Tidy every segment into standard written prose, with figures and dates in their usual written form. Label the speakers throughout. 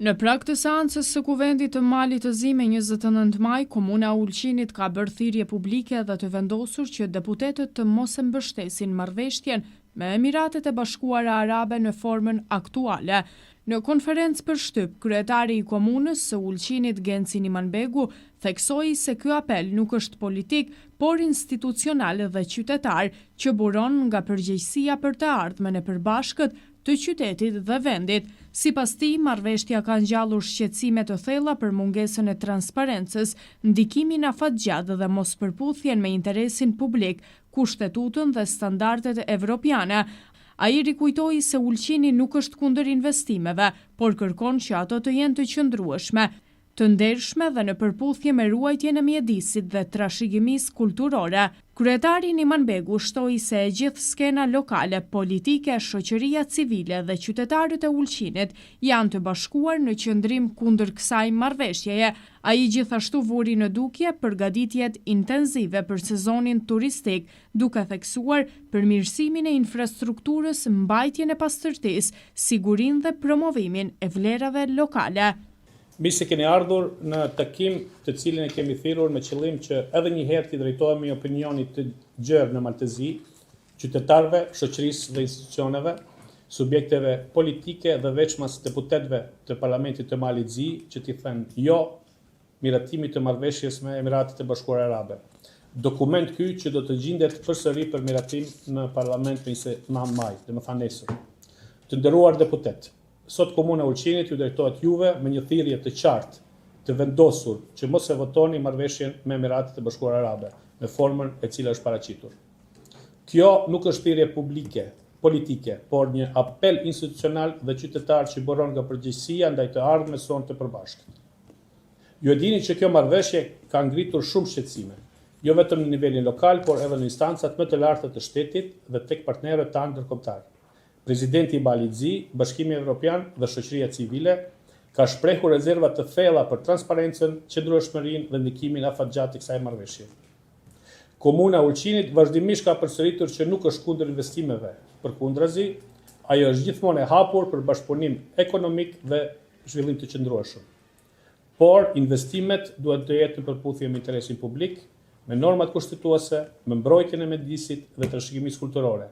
Speaker 1: Në prag të seancës së Kuvendit të Malit të Zi me 29 maj, Komuna e Ulqinit ka bërë thirrje publike dhe të vendosur që deputetët të mos e mbështesin marrëveshjen me Emiratet e Bashkuara Arabe në formën aktuale. Në konferencë për shtyp, kryetari i komunës së Ulqinit Genci Nimanbegu theksoi se ky apel nuk është politik, por institucional dhe qytetar, që buron nga përgjegjësia për të ardhmen e përbashkët të qytetit dhe vendit. Sipas tij, marrëveshja ka ngjallur shqetësime të thella për mungesën e transparencës, ndikimin afatgjatë dhe mospërputhjen me interesin publik, kushtetutën dhe standardet evropiane. Ai rikujtoi se Ulqini nuk është kundër investimeve, por kërkon që ato të jenë të qëndrueshme, të ndershme dhe në përputhje me ruajtjen e mjedisit dhe trashëgimisë kulturore. Kryetari Nimanbegu shtoi se e gjithë skena lokale, politike, shoqëria civile dhe qytetarët e Ulqinit janë të bashkuar në qëndrim kundër kësaj marrëveshjeje. Ai gjithashtu vuri në dukje përgatitjet intensive për sezonin turistik, duke theksuar përmirësimin e infrastrukturës, mbajtjen e pastërtisë, sigurinë dhe promovimin e vlerave lokale.
Speaker 2: Mirë se keni ardhur në takim të cilin e kemi thirrur me qëllim që edhe një herë t'i drejtohemi opinionit të gjerë në Maltezi, qytetarëve, shoqërisë dhe institucioneve, subjekteve politike dhe veçmas deputetëve të Parlamentit të Malit Zi, që t'i thënë jo miratimit të marrëveshjes me Emiratet e Bashkuara Arabe. Dokument ky që do të gjendet përsëri për miratim në Parlament në 29 maj, domethënë nesër. Të nderuar deputet, sot Komuna e Ulqinit ju drejtohet juve me një thirrje të qartë, të vendosur që mos e votoni marrëveshjen me Emiratet e Bashkuara Arabe në formën e cila është paraqitur. Kjo nuk është thirrje politike, por një apel institucional dhe qytetar që buron nga përgjegjësia ndaj të ardhmes sonë të përbashkët. Ju e dini që kjo marrëveshje ka ngritur shumë shqetësime, jo vetëm në nivelin lokal, por edhe në instancat më të larta të shtetit dhe tek partnerët tanë ndërkombëtar. Presidenti i Malit Zi, Bashkimi Evropian dhe shoqëria civile ka shprehur rezerva të thella për transparencën, qëndrueshmërinë dhe ndikimin afatgjatë të kësaj marrëveshje. Komuna e Ulqinit vazhdimisht ka përsëritur që nuk është kundër investimeve, përkundrazi, ajo është gjithmonë e hapur për bashkëpunim ekonomik dhe zhvillim të qëndrueshëm. Por investimet duhet të jetë në përputhje me interesin publik, me normat kushtetuese, me mbrojtjen e mjedisit dhe trashëgimisë kulturore,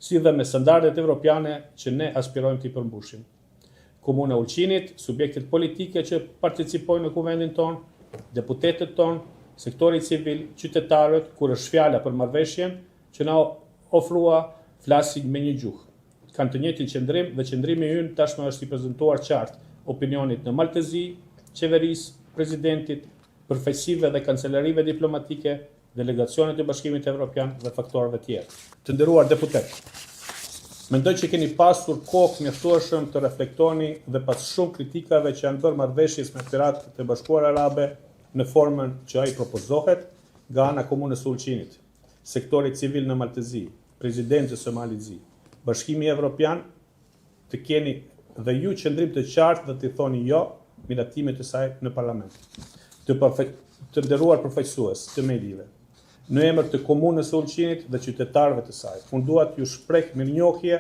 Speaker 2: si dhe me standardet evropiane që ne aspirojmë t'i përmbushim. Komuna e Ulqinit, subjektet politike që participojnë në kuvendin ton, deputetët ton, sektori civil, qytetarët, kur është fjala për marrëveshjen, që na ofrua flasin me një gjuhë. Kanë të njëjtin qëndrim dhe qëndrimi ynë tashmë është i prezantuar qartë opinionit në Maltezi, qeverisë, presidentit, përfaqësive dhe kancelarive diplomatike, delegacionet e Bashkimit Evropian dhe faktorëve tjerë. Të nderuar deputet, mendoj që keni pasur kohë mjaftueshëm të reflektoni dhe pas shumë kritikave që janë bërë marrëveshjes me Emiratet e Bashkuara Arabe në formën që ai propozohet nga ana Komunës së Ulqinit, sektorit civil në Maltezi, presidentës së Malit Zi, Bashkimi Evropian, të keni dhe ju qëndrim të qartë dhe të thoni jo miratimit të saj në parlament. Të nderuar përfaqësues të mediave, në emër të Komunës së Ulqinit dhe qytetarëve të saj, unë dua t'ju shpreh mirënjohje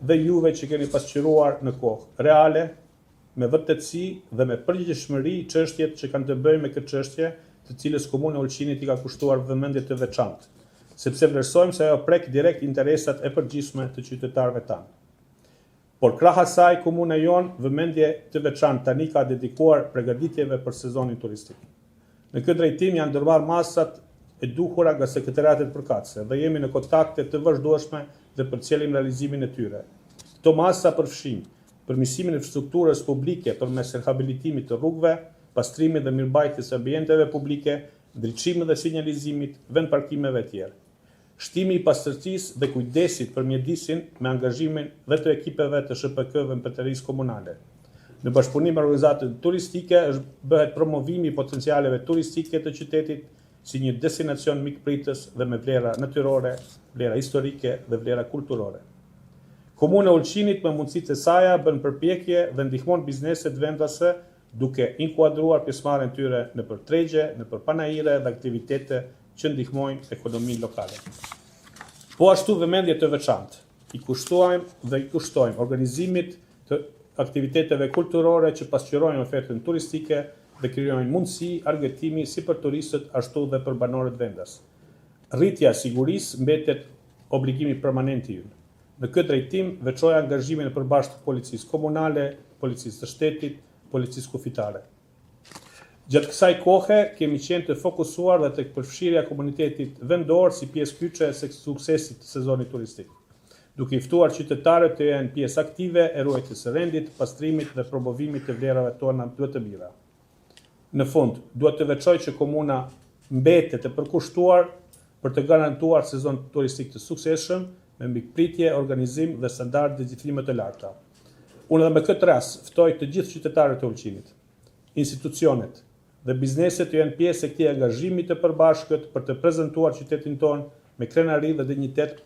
Speaker 2: dhe juve që keni pasqyruar në kohë reale, me vërtetësi dhe me përgjegjëshmëri çështjet që kanë të bëjnë me këtë çështje, të cilës Komuna e Ulqinit i ka kushtuar vëmendje të veçantë, sepse vlerësojmë se ajo prek direkt interesat e përgjithshme të qytetarëve tanë. Por krah asaj, komuna jon vëmendje të veçantë tani ka dedikuar përgatitjeve për sezonin turistik. Në këtë drejtim janë ndërmarrë masat e duhura nga sekretariatet përkatëse dhe jemi në kontakte të vazhdueshme dhe përcjellim realizimin e tyre. Këto masa përfshin përmirësimin e infrastrukturës publike përmes rehabilitimit të rrugëve, pastrimit dhe mirëmbajtjes së ambienteve publike, ndriçimit dhe sinjalizimit, vend parkimeve e tjerë. Shtimi i pastërtisë dhe kujdesit për mjedisin me angazhimin dhe të ekipeve të SHPK-ve mbretërisë komunale. Në bashkëpunim me organizatat turistike bëhet promovimi i potencialeve turistike të qytetit si një destinacion mikpritës dhe me vlera natyrore, vlera historike dhe vlera kulturore. Komuna e Ulqinit me mundësitë e saj bën përpjekje dhe ndihmon bizneset vendase duke inkuadruar pjesëmarrjen e tyre nëpër tregje, nëpër panajire dhe aktivitete që ndihmojnë ekonominë lokale. Po ashtu vëmendje të veçantë i kushtojmë organizimit të aktiviteteve kulturore që pasqyrojnë ofertën turistike dhe krijojnë mundësi argëtimi si për turistët ashtu dhe për banorët vendas. Rritja e sigurisë mbetet obligimi permanent i ynë. Në këtë drejtim veçoja angazhimin e përbashkët të policisë komunale, policisë të shtetit, policisë kufitare. Gjatë kësaj kohe kemi qenë të fokusuar dhe tek përfshirja e komunitetit vendor si pjesë kyçe e suksesit të sezonit turistik, duke i ftuar qytetarët të jenë pjesë aktive e ruajtjes së rendit, pastrimit dhe promovimit të vlerave tona të mira. Në fund, duhet të veçoj që komuna mbetet e përkushtuar për të garantuar sezon turistik të suksesshëm me mikpritje, organizim dhe standarde gjithëllime të larta. Unë edhe me këtë rast ftoj të gjithë qytetarët e Ulqinit, institucionet dhe bizneset të jenë pjesë e këtij angazhimi të përbashkët për të prezantuar qytetin tonë me krenari dhe dinjitet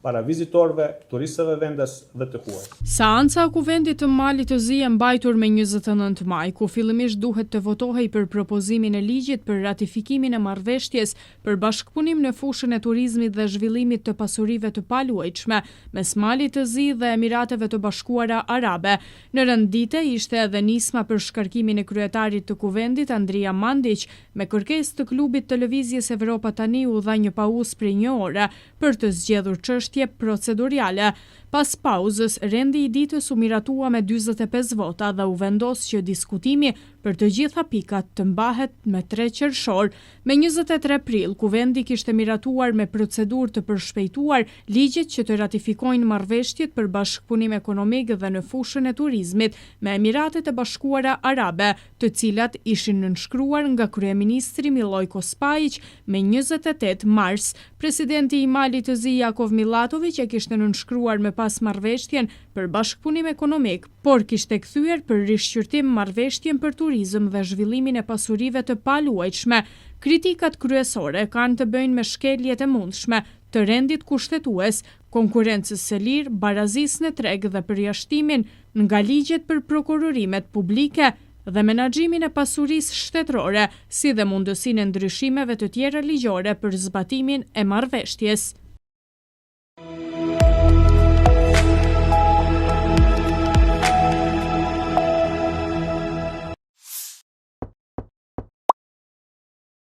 Speaker 2: para vizitorëve, turistëve vendas dhe të huaj.
Speaker 1: Seanca e Kuvendit të Malit të Zi e mbajtur me 29 maj, ku fillimisht duhet të votohej për propozimin e ligjit për ratifikimin e marrëveshjes për bashkëpunim në fushën e turizmit dhe zhvillimit të pasurive të paluajtshme mes Malit të Zi dhe Emirateve të Bashkuara Arabe. Në rendite ishte edhe nisma për shkarkimin e kryetarit të Kuvendit Andria Mandić me kërkesë të klubit të lëvizjes Evropa tani u dha një pauzë prej një ore për të zgjedhur çështje procedurale. Pas pauzës, rendi i ditës u miratua me 45 vota dhe u vendos që diskutimi për të gjitha pikat të mbahet me 3 qershor. Me 23 prill, Kuvendi kishte miratuar me procedurë të përshpejtuar ligjet që të ratifikojnë marrëveshjet për bashkëpunim ekonomik dhe në fushën e turizmit me Emiratet e Bashkuara Arabe, të cilat ishin nënshkruar nga kryeministri Milojko Spajić me 28 mars. Presidenti i Malit të Zi Jakov Milatović e kishte nënshkruar me pas marrëveshjen për bashkëpunim ekonomik, por kishte kthyer për rishqyrtim marrëveshjen për turizëm dhe zhvillimin e pasurive të paluajtshme. Kritikat kryesore kanë të bëjnë me shkeljet e mundshme të rendit kushtetues, konkurrencës së lirë, barazisë në treg dhe përjashtimin nga ligjet për prokurorimet publike dhe menaxhimin e pasurisë shtetërore, si dhe mundësinë e ndryshimeve të tjera ligjore për zbatimin e marrëveshjes.